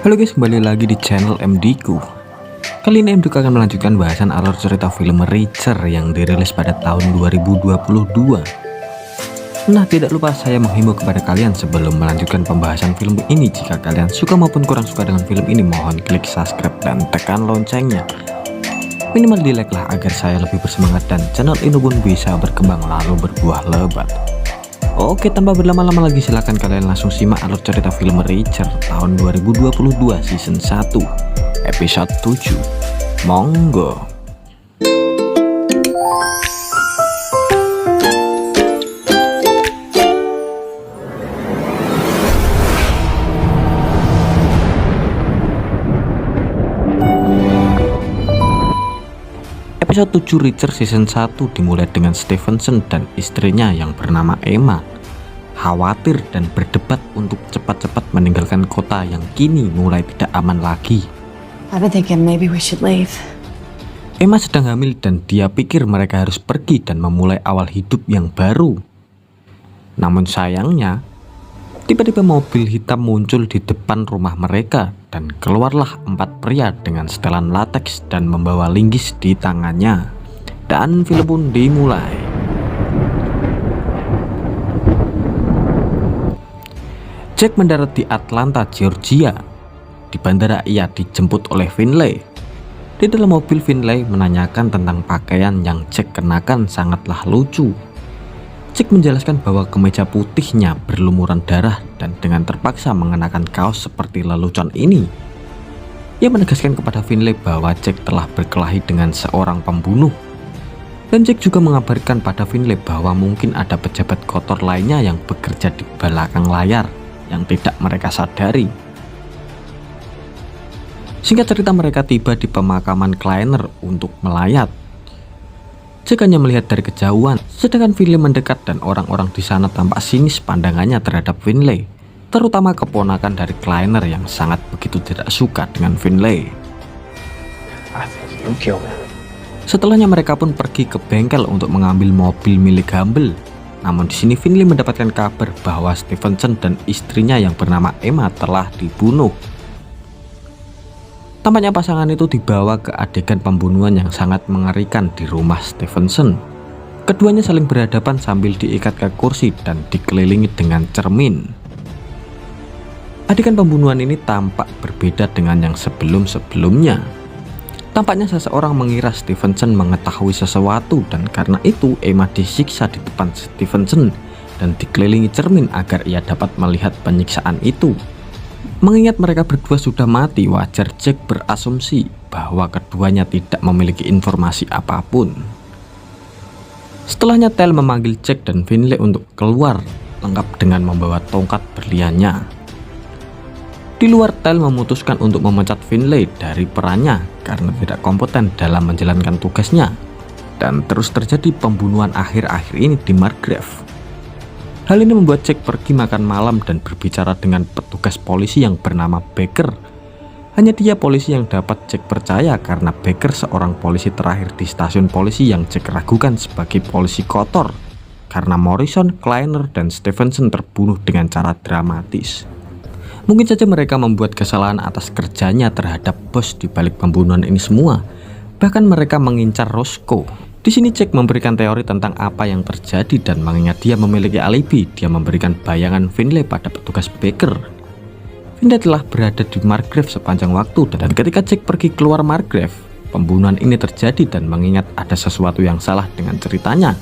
Halo guys, kembali lagi di channel MD-ku. Kali ini MD-ku akan melanjutkan bahasan alur cerita film Reacher yang dirilis pada tahun 2022. Nah, tidak lupa saya menghimbau kepada kalian sebelum melanjutkan pembahasan film ini, jika kalian suka maupun kurang suka dengan film ini, mohon klik subscribe dan tekan loncengnya. Minimal di like lah agar saya lebih bersemangat dan channel ini pun bisa berkembang lalu berbuah lebat. Oke, tanpa berlama-lama lagi, silahkan kalian langsung simak alur cerita film Reacher tahun 2022 season 1 episode 7. Monggo. Episode 7 Reacher season 1 dimulai dengan Stevenson dan istrinya yang bernama Emma khawatir dan berdebat untuk cepat-cepat meninggalkan kota yang kini mulai tidak aman lagi. I've been thinking maybe we should leave. Emma sedang hamil dan dia pikir mereka harus pergi dan memulai awal hidup yang baru. Namun sayangnya, tiba-tiba mobil hitam muncul di depan rumah mereka dan keluarlah 4 pria dengan setelan lateks dan membawa linggis di tangannya. Dan film pun dimulai. Jack mendarat di Atlanta, Georgia. Di bandara ia dijemput oleh Finlay. Di dalam mobil, Finlay menanyakan tentang pakaian yang Jack kenakan sangatlah lucu. Jack menjelaskan bahwa kemeja putihnya berlumuran darah dan dengan terpaksa mengenakan kaos seperti lelucon ini. Ia menegaskan kepada Finlay bahwa Jack telah berkelahi dengan seorang pembunuh. Dan Jack juga mengabarkan pada Finlay bahwa mungkin ada pejabat kotor lainnya yang bekerja di belakang layar yang tidak mereka sadari. Singkat cerita, mereka tiba di pemakaman Kleiner untuk melayat. Jack hanya melihat dari kejauhan, sedangkan Finlay mendekat dan orang-orang di sana tampak sinis pandangannya terhadap Finlay, terutama keponakan dari Kleiner yang sangat begitu tidak suka dengan Finlay. Setelahnya mereka pun pergi ke bengkel untuk mengambil mobil milik Humble. Namun di sini Finlay mendapatkan kabar bahwa Stevenson dan istrinya yang bernama Emma telah dibunuh. Tampaknya pasangan itu dibawa ke adegan pembunuhan yang sangat mengerikan di rumah Stevenson. Keduanya saling berhadapan sambil diikat ke kursi dan dikelilingi dengan cermin. Adegan pembunuhan ini tampak berbeda dengan yang sebelum-sebelumnya. Tampaknya seseorang mengira Stevenson mengetahui sesuatu dan karena itu Emma disiksa di depan Stevenson dan dikelilingi cermin agar ia dapat melihat penyiksaan itu. Mengingat mereka berdua sudah mati, wajar Jack berasumsi bahwa keduanya tidak memiliki informasi apapun. Setelahnya Tell memanggil Jack dan Finlay untuk keluar, lengkap dengan membawa tongkat berliannya. Di luar, Tell memutuskan untuk memecat Finlay dari perannya karena tidak kompeten dalam menjalankan tugasnya. Dan terus terjadi pembunuhan akhir-akhir ini di Margrave. Hal ini membuat Jack pergi makan malam dan berbicara dengan petugas polisi yang bernama Baker. Hanya dia polisi yang dapat Jack percaya karena Baker seorang polisi terakhir di stasiun polisi yang Jack ragukan sebagai polisi kotor karena Morrison, Kleiner, dan Stevenson terbunuh dengan cara dramatis. Mungkin saja mereka membuat kesalahan atas kerjanya terhadap bos di balik pembunuhan ini semua. Bahkan mereka mengincar Roscoe. Di sini Jack memberikan teori tentang apa yang terjadi dan mengingat dia memiliki alibi, dia memberikan bayangan Finlay pada petugas Baker. Finlay telah berada di Margrave sepanjang waktu dan ketika Jack pergi keluar Margrave, pembunuhan ini terjadi dan mengingat ada sesuatu yang salah dengan ceritanya.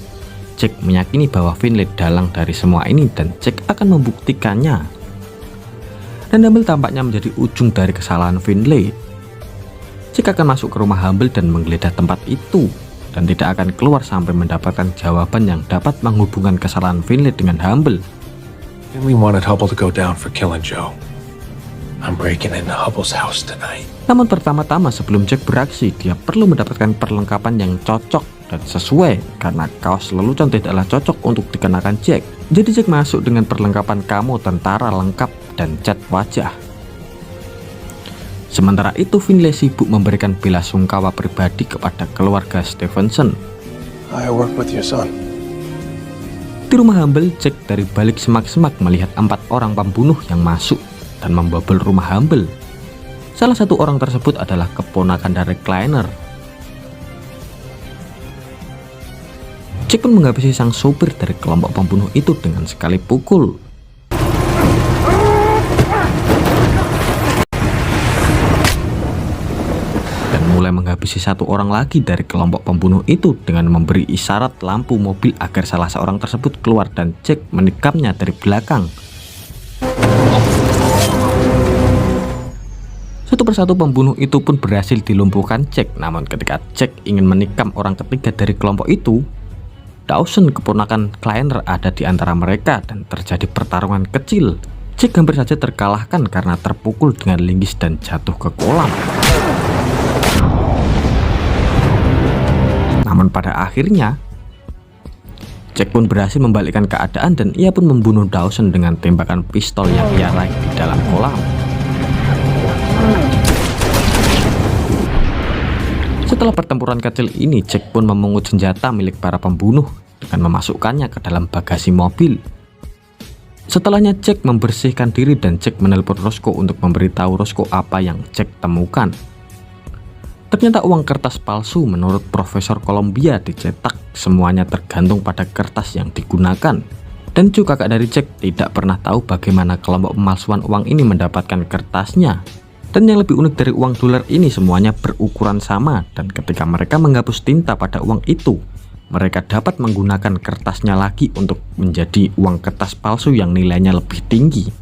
Jack meyakini bahwa Finlay dalang dari semua ini dan Jack akan membuktikannya. Dan Humble tampaknya menjadi ujung dari kesalahan Finlay. Jack akan masuk ke rumah Humble dan menggeledah tempat itu dan tidak akan keluar sampai mendapatkan jawaban yang dapat menghubungkan kesalahan Finlay dengan Humble. Finlay wanted Hubble to go down for killing Joe. I'm breaking into Hubble's house tonight. Namun pertama-tama sebelum Jack beraksi, dia perlu mendapatkan perlengkapan yang cocok dan sesuai karena kaos lelucon tidaklah cocok untuk dikenakan Jack. Jadi Jack masuk dengan perlengkapan kamo tentara lengkap dan cat wajah. Sementara itu Finlay sibuk memberikan bela sungkawa pribadi kepada keluarga Stevenson. I work with your son. Di rumah Humble, Jack dari balik semak-semak melihat 4 orang pembunuh yang masuk dan membobol rumah Humble. Salah satu orang tersebut adalah keponakan dari Kleiner. Jack pun menghabisi sang sopir dari kelompok pembunuh itu dengan sekali pukul. Dan mulai menghabisi satu orang lagi dari kelompok pembunuh itu dengan memberi isyarat lampu mobil agar salah seorang tersebut keluar dan Jack menikamnya dari belakang. Satu persatu pembunuh itu pun berhasil dilumpuhkan Jack. Namun ketika Jack ingin menikam orang ketiga dari kelompok itu, Dawson, keponakan Kleiner, ada di antara mereka dan terjadi pertarungan kecil. Jack hampir saja terkalahkan karena terpukul dengan linggis dan jatuh ke kolam. Namun pada akhirnya Jack pun berhasil membalikkan keadaan dan ia pun membunuh Dawson dengan tembakan pistol yang ia raih di dalam kolam. Setelah pertempuran kecil ini, Jack pun memungut senjata milik para pembunuh dengan memasukkannya ke dalam bagasi mobil. Setelahnya Jack membersihkan diri dan Jack menelpon Roscoe untuk memberitahu Roscoe apa yang Jack temukan. Ternyata uang kertas palsu menurut Profesor Columbia dicetak semuanya tergantung pada kertas yang digunakan. Dan juga kakak dari Jack tidak pernah tahu bagaimana kelompok pemalsuan uang ini mendapatkan kertasnya. Dan yang lebih unik dari uang dolar ini, semuanya berukuran sama, dan ketika mereka menghapus tinta pada uang itu, mereka dapat menggunakan kertasnya lagi untuk menjadi uang kertas palsu yang nilainya lebih tinggi.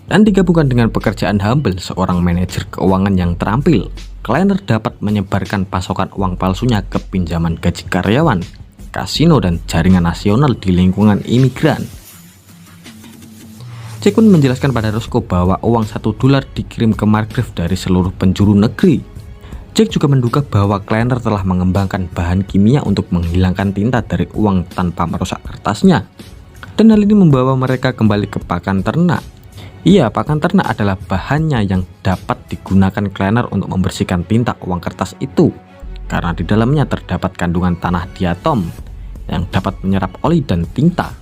Dan digabungkan dengan pekerjaan Humble, seorang manajer keuangan yang terampil, Kleiner dapat menyebarkan pasokan uang palsunya ke pinjaman gaji karyawan, kasino, dan jaringan nasional di lingkungan imigran. Jack pun menjelaskan pada Roscoe bahwa uang $1 dikirim ke Margrave dari seluruh penjuru negeri. Jack juga menduga bahwa Kleiner telah mengembangkan bahan kimia untuk menghilangkan tinta dari uang tanpa merusak kertasnya. Dan hal ini membawa mereka kembali ke pakan ternak. Iya, pakan ternak adalah bahannya yang dapat digunakan Kleiner untuk membersihkan tinta uang kertas itu, karena di dalamnya terdapat kandungan tanah diatom yang dapat menyerap oli dan tinta.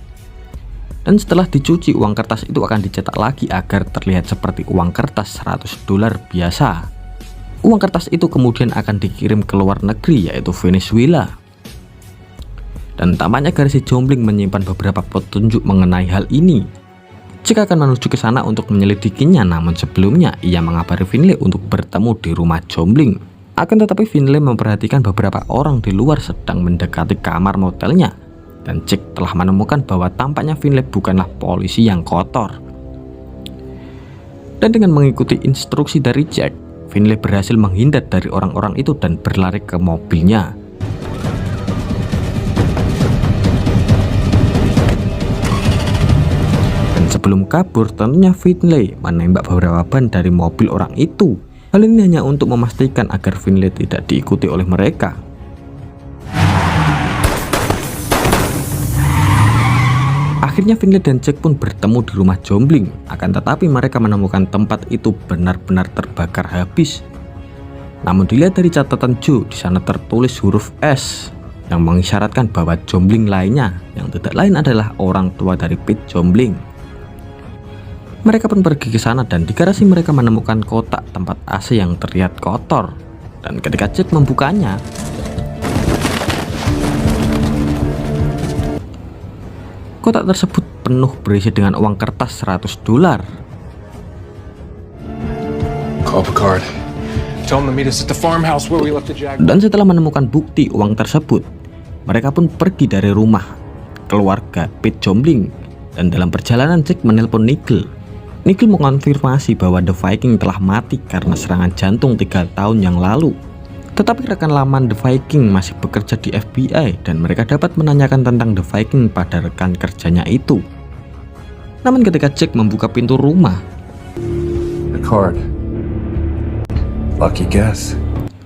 Dan setelah dicuci, uang kertas itu akan dicetak lagi agar terlihat seperti uang kertas $100 biasa. Uang kertas itu kemudian akan dikirim ke luar negeri, yaitu Venezuela. Dan tampaknya Garisi Jombling menyimpan beberapa petunjuk mengenai hal ini. Jack akan menuju ke sana untuk menyelidikinya, namun sebelumnya ia mengabari Finlay untuk bertemu di rumah Jombling. Akan tetapi Finlay memperhatikan beberapa orang di luar sedang mendekati kamar motelnya. Dan Jack telah menemukan bahwa tampaknya Finlay bukanlah polisi yang kotor. Dan dengan mengikuti instruksi dari Jack, Finlay berhasil menghindar dari orang-orang itu dan berlari ke mobilnya. Dan sebelum kabur, tentunya Finlay menembak beberapa ban dari mobil orang itu. Hal ini hanya untuk memastikan agar Finlay tidak diikuti oleh mereka. Akhirnya Finlay dan Jack pun bertemu di rumah Jombling. Akan tetapi mereka menemukan tempat itu benar-benar terbakar habis. Namun dilihat dari catatan Joe, di sana tertulis huruf S yang mengisyaratkan bahwa Jombling lainnya yang tidak lain adalah orang tua dari Pete Jombling. Mereka pun pergi ke sana dan di garasi mereka menemukan kotak tempat AC yang terlihat kotor. Dan ketika Jack membukanya, kotak tersebut penuh berisi dengan uang kertas $100. Call Picard. Tell him to meet us at the farmhouse where we left the Jaguar. Dan setelah menemukan bukti uang tersebut, mereka pun pergi dari rumah keluarga Pete Jombling. Dan dalam perjalanan Jack menelpon Nigel. Nigel mengonfirmasi bahwa The Viking telah mati karena serangan jantung 3 tahun yang lalu. Tetapi rekan lama The Viking masih bekerja di FBI dan mereka dapat menanyakan tentang The Viking pada rekan kerjanya itu. Namun ketika Jack membuka pintu rumah, Picard. Lucky guess.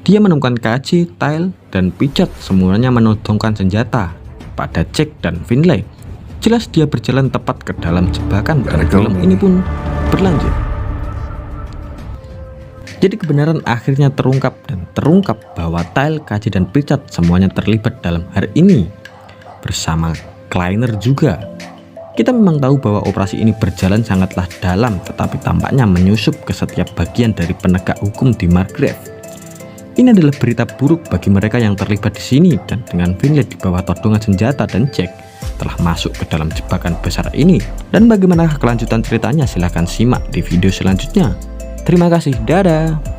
dia menemukan KJ, Tyle, dan Picard semuanya menodongkan senjata pada Jack dan Finlay. Jelas dia berjalan tepat ke dalam jebakan dan film ini pun berlanjut. Jadi kebenaran akhirnya terungkap bahwa Tyle, KJ, dan Pritchard semuanya terlibat dalam hari ini bersama Kleiner juga. Kita memang tahu bahwa operasi ini berjalan sangatlah dalam, tetapi tampaknya menyusup ke setiap bagian dari penegak hukum di Margrave. Ini adalah berita buruk bagi mereka yang terlibat di sini, dan dengan Finlay di bawah todongan senjata dan Jack telah masuk ke dalam jebakan besar ini. Dan bagaimana kelanjutan ceritanya silahkan simak di video selanjutnya. Terima kasih, dadah.